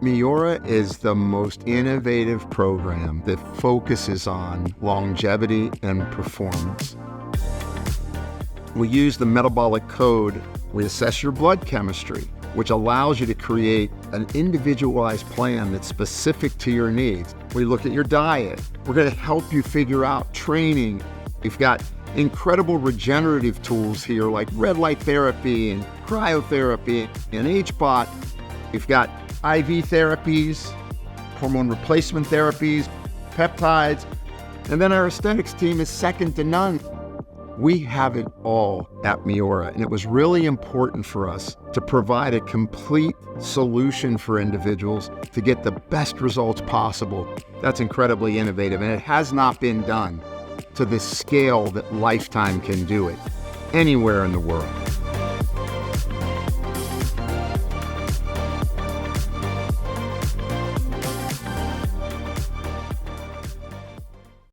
MIORA is the most innovative program that focuses on longevity and performance. We use the metabolic code. We assess your blood chemistry, which allows you to create an individualized plan that's specific to your needs. We look at your diet. We're going to help you figure out training. We've got incredible regenerative tools here like red light therapy and cryotherapy and HBOT. We've got IV therapies, hormone replacement therapies, peptides, and then our aesthetics team is second to none. We have it all at MIORA, and it was really important for us to provide a complete solution for individuals to get the best results possible. That's incredibly innovative, and it has not been done to the scale that Lifetime can do it anywhere in the world.